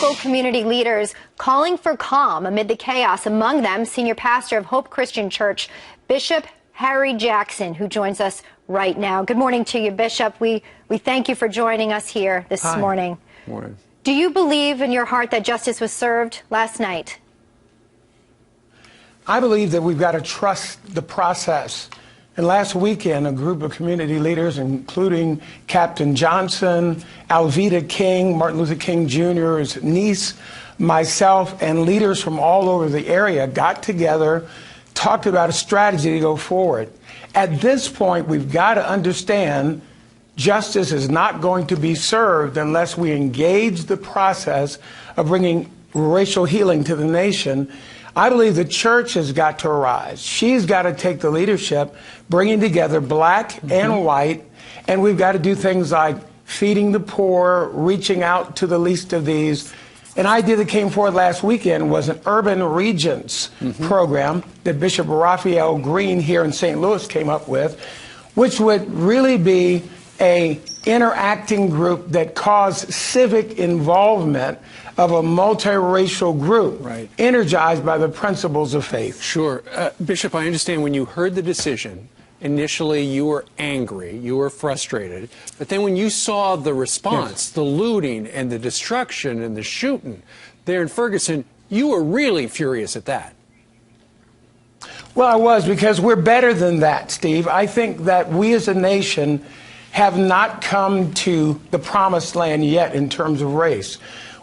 local community leaders calling for calm amid the chaos. Among them, senior pastor of Hope Christian Church, Bishop Harry Jackson, who joins us right now. Good morning to you, Bishop. We thank you for joining us here this morning. Morning. Do you believe in your heart that justice was served last night? I believe that we've got to trust the process. And last weekend, a group of community leaders, including Captain Johnson, Alveda King, Martin Luther King Jr.'s niece, myself, and leaders from all over the area got together, talked about a strategy to go forward. At this point, we've got to understand justice is not going to be served unless we engage the process of bringing racial healing to the nation. I believe the church has got to arise. She's got to take the leadership, bringing together black and white, and we've got to do things like feeding the poor, reaching out to the least of these. An idea that came forward last weekend was an urban regents program that Bishop Raphael Green here in St. Louis came up with, which would really be a interacting group that caused civic involvement of a multiracial group, energized by the principles of faith. Sure. Bishop, I understand when you heard the decision, initially you were angry, you were frustrated, but then when you saw the response, the looting and the destruction and the shooting there in Ferguson, you were really furious at that. Well, I was, because we're better than that, Steve. I think that we as a nation have not come to the promised land yet in terms of race.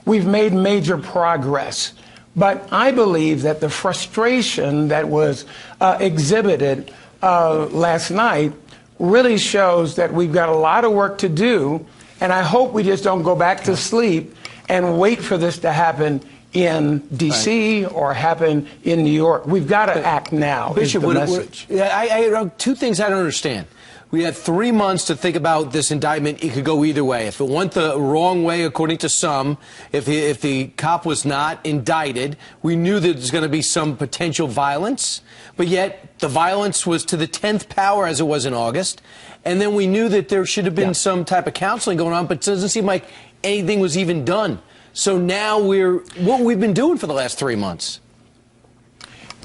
We've made major progress, but I believe that the frustration that was exhibited last night really shows that we've got a lot of work to do, and I hope we just don't go back to sleep and wait for this to happen in D.C. or happen in New York. We've got to act now. Bishop, is the message. I two things I don't understand. We had 3 months to think about this indictment. It could go either way. If it went the wrong way, according to some, if the cop was not indicted, we knew that there was going to be some potential violence. But yet the violence was to the 10th power as it was in August. And then we knew that there should have been some type of counseling going on, but it doesn't seem like anything was even done. So now what we've been doing for the last 3 months.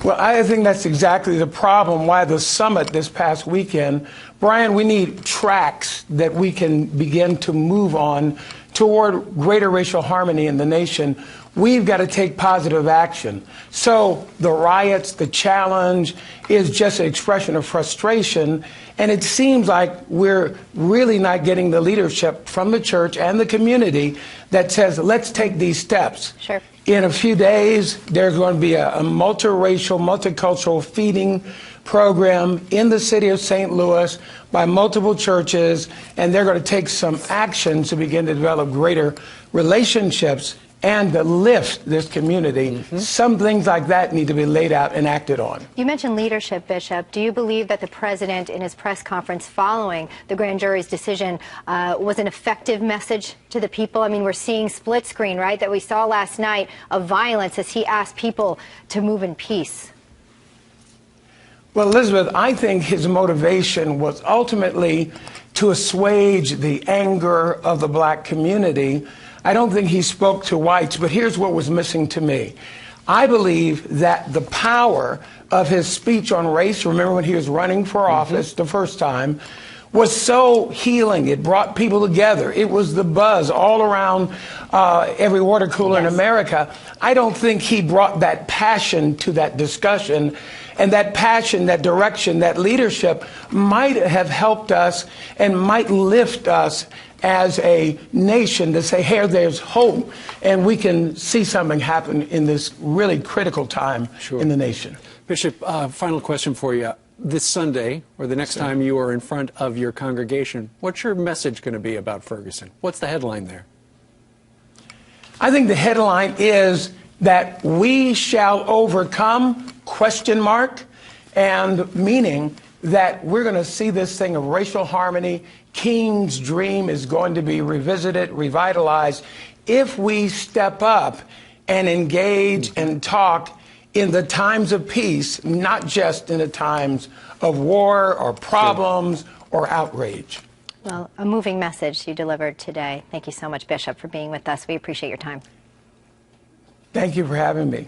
Well, I think that's exactly the problem why the summit this past weekend. Brian, we need tracks that we can begin to move on toward greater racial harmony in the nation. We've got to take positive action. So the riots, the challenge is just an expression of frustration. And it seems like we're really not getting the leadership from the church and the community that says, let's take these steps. Sure. In a few days, there's going to be a multiracial, multicultural feeding program in the city of St. Louis by multiple churches, and they're going to take some action to begin to develop greater relationships and to lift this community. Some things like that need to be laid out and acted on. You mentioned leadership, Bishop. Do you believe that the president, in his press conference following the grand jury's decision, was an effective message to the people? I mean, we're seeing split screen, right, that we saw last night of violence as he asked people to move in peace. Well, Elizabeth, I think his motivation was ultimately to assuage the anger of the black community. I don't think he spoke to whites, but here's what was missing to me. I believe that the power of his speech on race, remember when he was running for office the first time, was so healing. It brought people together. It was the buzz all around every water cooler in America. I don't think he brought that passion to that discussion. And that passion, that direction, that leadership might have helped us and might lift us as a nation to say, hey, there's hope, and we can see something happen in this really critical time in the nation. Bishop, final question for you. This Sunday, or the next time you are in front of your congregation, what's your message going to be about Ferguson? What's the headline there? I think the headline is that we shall overcome, ? And meaning that we're going to see this thing of racial harmony. King's dream is going to be revisited, revitalized, if we step up and engage and talk in the times of peace, not just in the times of war or problems or outrage. Well, a moving message you delivered today. Thank you so much, Bishop, for being with us. We appreciate your time. Thank you for having me.